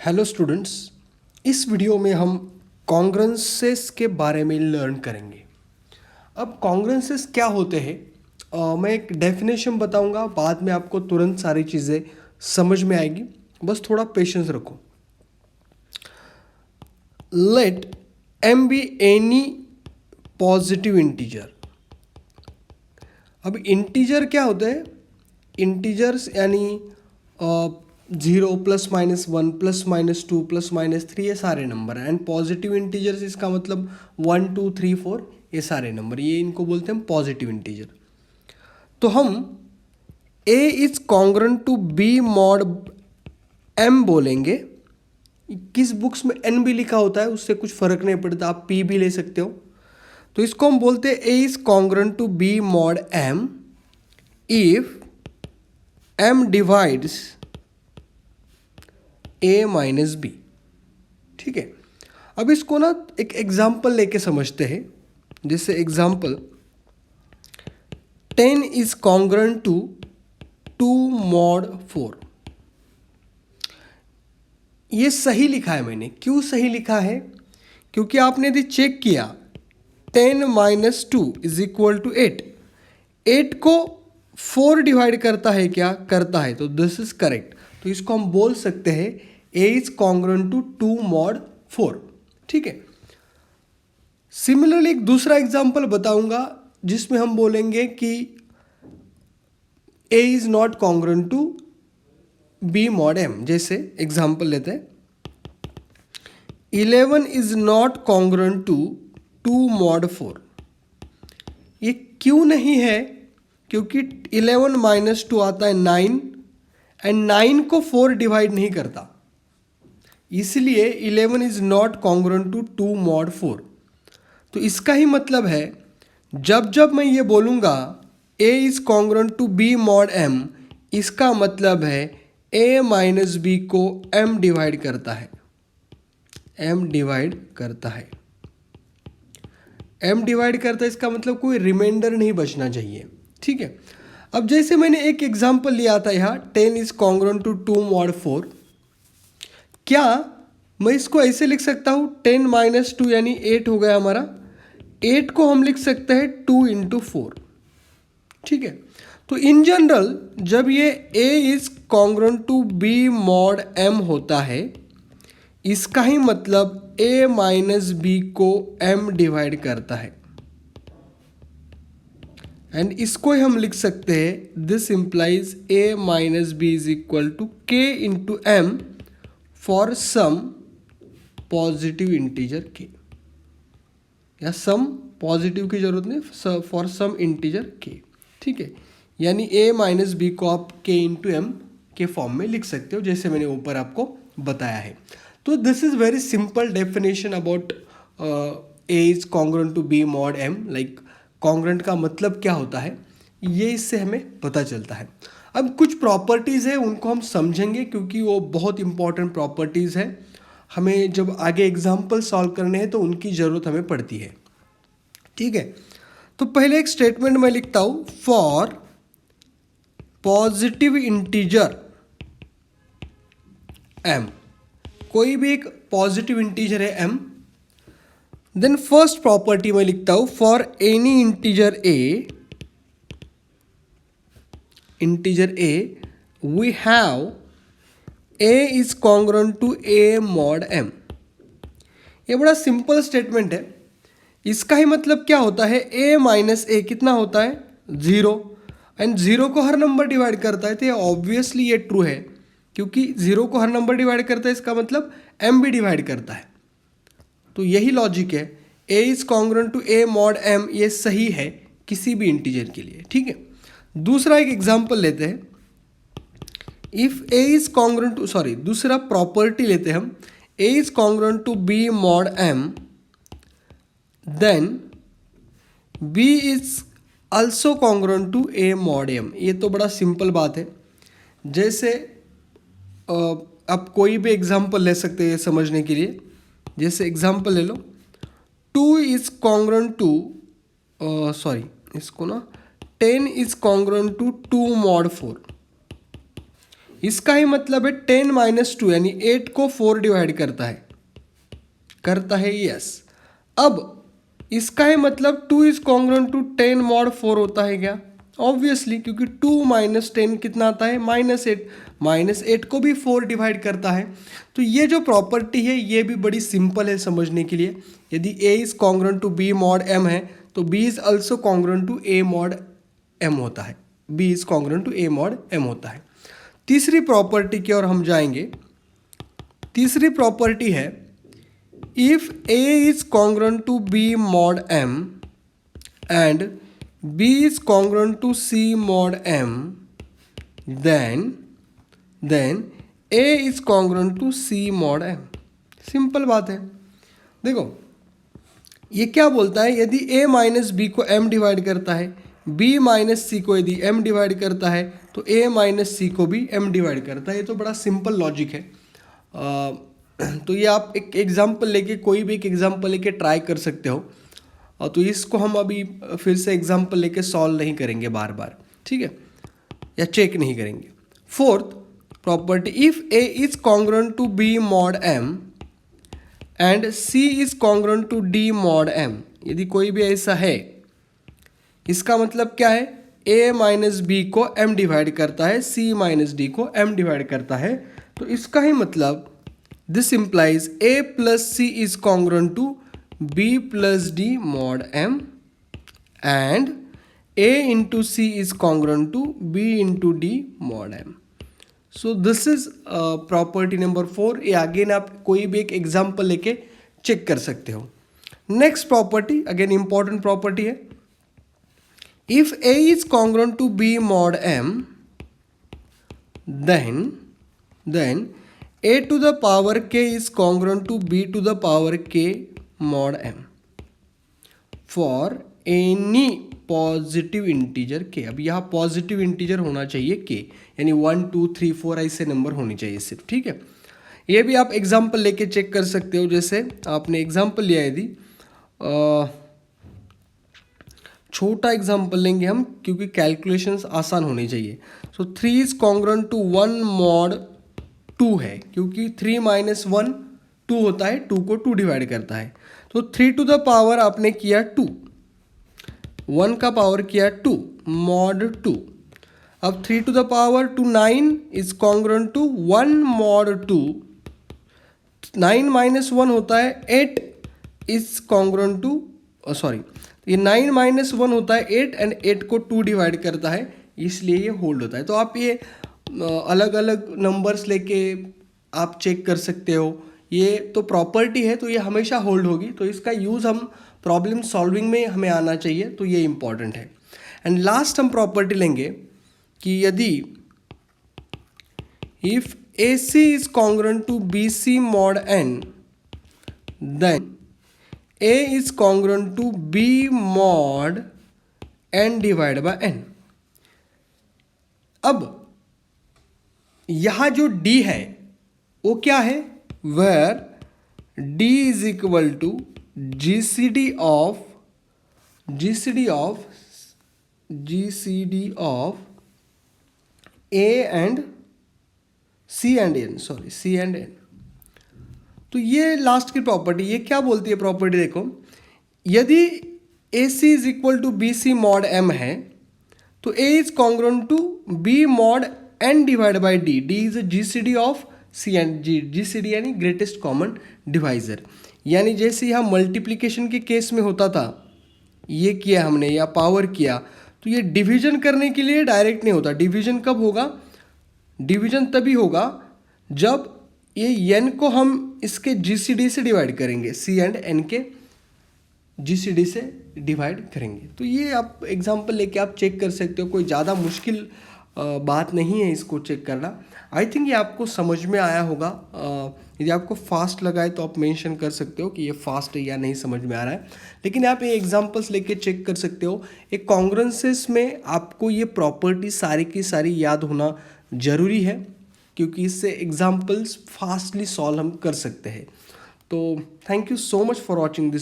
Hello students, इस video में हम कॉन्ग्रुएंसेस के बारे में लर्न करेंगे। अब कॉन्ग्रुएंसेस क्या होते हैं, मैं एक डेफिनेशन बताऊंगा, बाद में आपको तुरंत सारी चीज़ें समझ में आएगी। बस थोड़ा पेशेंस रखो। Let m be any positive integer. अब इंटीजर क्या होते हैं? इंटीजर्स यानी 0 +-1 +-2 +-3 ये सारे नंबर हैं। एंड पॉजिटिव इंटीजर्स इसका मतलब 1 2 3 4 ये सारे नंबर, ये इनको बोलते हैं पॉजिटिव इंटीजर। तो हम a is congruent to b mod m बोलेंगे। किस बुक्स में n भी लिखा होता है उससे कुछ फर्क नहीं पड़ता, आप p भी ले सकते हो। तो इसको हम बोलते हैं a is congruent to b mod m if m divides a minus b. ठीक है, अब इसको ना एक एग्जाम्पल लेके समझते हैं। जैसे example 10 is congruent to 2 mod 4। ये सही लिखा है मैंने। क्यों सही लिखा है? क्योंकि आपने यदि चेक किया 10 माइनस 2 इज इक्वल टू 8, 8 को 4 डिवाइड करता है क्या? करता है, तो दिस इज करेक्ट। तो इसको हम बोल सकते हैं a is congruent to 2 mod 4। ठीक है, सिमिलरली एक दूसरा एग्जांपल बताऊंगा जिसमें हम बोलेंगे कि a is not congruent to b mod m। जैसे एग्जांपल लेते हैं 11 is not congruent to 2 mod 4। ये क्यों नहीं है? क्योंकि 11 माइनस 2 आता है 9 एंड 9 को 4 डिवाइड नहीं करता, इसलिए 11 is not congruent to 2 mod 4। तो इसका ही मतलब है जब जब मैं ये बोलूँगा a is congruent to b mod m, इसका मतलब है a माइनस b को m डिवाइड करता है, m डिवाइड करता है। m डिवाइड करता है इसका मतलब कोई रिमाइंडर नहीं बचना चाहिए। ठीक है, अब जैसे मैंने एक एग्जांपल लिया था यहाँ 10 इज कॉन्ग्रुएंट टू 2 मॉड 4। क्या मैं इसको ऐसे लिख सकता हूँ 10 माइनस 2 यानी 8 हो गया हमारा। 8 को हम लिख सकते हैं 2 इंटू 4। ठीक है, तो इन जनरल जब ये a is congruent to b mod m होता है, इसका ही मतलब a माइनस बी को m डिवाइड करता है। एंड इसको ही हम लिख सकते हैं this implies a minus b is equal to k into m for some positive integer k, या सम पॉजिटिव की जरूरत नहीं, फॉर सम इंटीजर k। ठीक है, यानी a माइनस बी को आप k इंटू एम के फॉर्म में लिख सकते हो, जैसे मैंने ऊपर आपको बताया है। तो this is very simple definition about a is congruent to b mod m। Like congruent का मतलब क्या होता है ये इससे हमें पता चलता है। अब कुछ प्रॉपर्टीज़ है उनको हम समझेंगे क्योंकि वो बहुत इंपॉर्टेंट प्रॉपर्टीज़ है। हमें जब आगे एग्जाम्पल सॉल्व करने हैं तो उनकी ज़रूरत हमें पड़ती है। ठीक है, तो पहले एक स्टेटमेंट मैं लिखता हूँ फॉर पॉजिटिव इंटीजर m। कोई भी एक पॉजिटिव इंटीजर है m, देन फर्स्ट प्रॉपर्टी मैं लिखता हूं for any integer a we have a is congruent to a mod m। ये बड़ा सिंपल स्टेटमेंट है। इसका ही मतलब क्या होता है a माइनस a कितना होता है 0, एंड 0 को हर नंबर डिवाइड करता है। तो ये ऑब्वियसली ये ट्रू है क्योंकि 0 को हर नंबर डिवाइड करता है, इसका मतलब m भी डिवाइड करता है। तो यही लॉजिक है, a is congruent to a mod m, ये सही है किसी भी इंटीजर के लिए। ठीक है, दूसरा एक एग्जांपल लेते हैं। If a is congruent to दूसरा प्रॉपर्टी लेते हैं हम a is congruent to b mod m, then b is also congruent to a mod m। ये तो बड़ा सिंपल बात है। जैसे आप कोई भी एग्जांपल ले सकते हैं समझने के लिए। जैसे एग्जांपल ले लो 2 इज कॉन्ग्रुएंट टू इसको ना 10 इज कॉन्ग्रुएंट टू 2 मॉड 4। इसका ही मतलब है 10 माइनस 2 यानी 8 को 4 डिवाइड करता है यस। अब इसका ही मतलब 2 इज कॉन्ग्रुएंट टू 10 मॉड 4 होता है क्या? ऑब्वियसली, क्योंकि 2 माइनस 10 कितना आता है? -8। -8 को भी 4 डिवाइड करता है। तो ये जो प्रॉपर्टी है ये भी बड़ी सिंपल है समझने के लिए। यदि A is congruent to B mod M है तो B is also congruent to A mod M होता है। B is congruent to A mod M होता है। तीसरी प्रॉपर्टी की ओर हम जाएंगे। तीसरी प्रॉपर्टी है if A is congruent to B mod M and B is congruent to C mod M, then A is congruent to C mod M। Simple बात है। देखो ये क्या बोलता है, यदि A माइनस बी को M डिवाइड करता है, B माइनस सी को यदि M डिवाइड करता है तो A माइनस सी को भी M डिवाइड करता है। ये तो बड़ा सिंपल लॉजिक है। तो ये आप एक एग्जाम्पल लेके, कोई भी एक एग्जाम्पल लेके ट्राई कर सकते हो। और तो इसको हम अभी फिर से एग्जाम्पल लेके सॉल्व नहीं करेंगे बार बार, ठीक है, या चेक नहीं करेंगे। Fourth property, if A is congruent to B mod M and C is congruent to D mod M, यदि कोई भी ऐसा है, इसका मतलब क्या है? A माइनस बी को M डिवाइड करता है, C माइनस D को M डिवाइड करता है। तो इसका ही मतलब this implies A plus C is congruent to B plus D mod M and A into C is congruent to B into D mod M. So this is property number 4। ये again आप कोई भी एक example लेके check कर सकते हो। Next property again important property है, if A is congruent to B mod M then A to the power k is congruent to B to the power k mod M for any positive integer k। अब यहाँ positive integer होना चाहिए k, यानी 1 2 3 4 ऐसे number होने चाहिए सिर्फ, ठीक है। ये भी आप एग्जाम्पल लेके चेक कर सकते हो। जैसे आपने एग्जाम्पल लिया, यदि छोटा एग्जाम्पल लेंगे हम क्योंकि कैलकुलेशंस आसान होनी चाहिए। सो 3 इज कॉन्ग्रुएंट टू 1 मॉड 2 है, क्योंकि 3 माइनस 1 2 होता है, 2 को 2 डिवाइड करता है। तो 3 टू द पावर आपने किया 2, 1 का पावर किया 2 मॉड 2। अब 3 to the power 2 9 is congruent to 1 mod 2। 9 minus 1 होता है 8 इज कॉन्ग्रुएंट टू, सॉरी, ये 9 माइनस 1 होता है 8 एंड 8 को 2 डिवाइड करता है, इसलिए ये होल्ड होता है। तो आप ये अलग अलग नंबर्स लेके आप चेक कर सकते हो। ये तो प्रॉपर्टी है तो ये हमेशा होल्ड होगी, तो इसका यूज़ हम प्रॉब्लम सॉल्विंग में हमें आना चाहिए, तो ये इम्पॉर्टेंट है। एंड लास्ट हम प्रॉपर्टी लेंगे कि यदि if AC is congruent to BC mod N then A is congruent to B mod N divide by N। अब यहाँ जो D है वो क्या है? Where D is equal to GCD of A and C and N, sorry C and N। तो ये last की प्रॉपर्टी, ये क्या बोलती है प्रॉपर्टी? देखो, यदि AC is equal to BC mod M है तो A is congruent to B mod N divide by D। D is a GCD of C and G। GCD यानी ग्रेटेस्ट कॉमन डिवाइजर, यानी जैसे यहाँ मल्टीप्लिकेशन के case में होता था, ये किया हमने या पावर किया, तो ये डिवीजन करने के लिए डायरेक्ट नहीं होता। डिवीजन कब होगा? डिवीजन तभी होगा जब ये n को हम इसके GCD से डिवाइड करेंगे, C एंड N के GCD से डिवाइड करेंगे। तो ये आप एग्जांपल लेके आप चेक कर सकते हो, कोई ज़्यादा मुश्किल बात नहीं है इसको चेक करना। आई थिंक ये आपको समझ में आया होगा। यदि आपको फास्ट लगा है तो आप मेंशन कर सकते हो कि ये फास्ट है या नहीं समझ में आ रहा है, लेकिन आप ये एग्जांपल्स लेके चेक कर सकते हो। एक कॉन्ग्रुएंसेस में आपको ये प्रॉपर्टी सारी की सारी याद होना ज़रूरी है, क्योंकि इससे एग्जांपल्स फास्टली सॉल्व हम कर सकते हैं। तो thank you so much for watching this.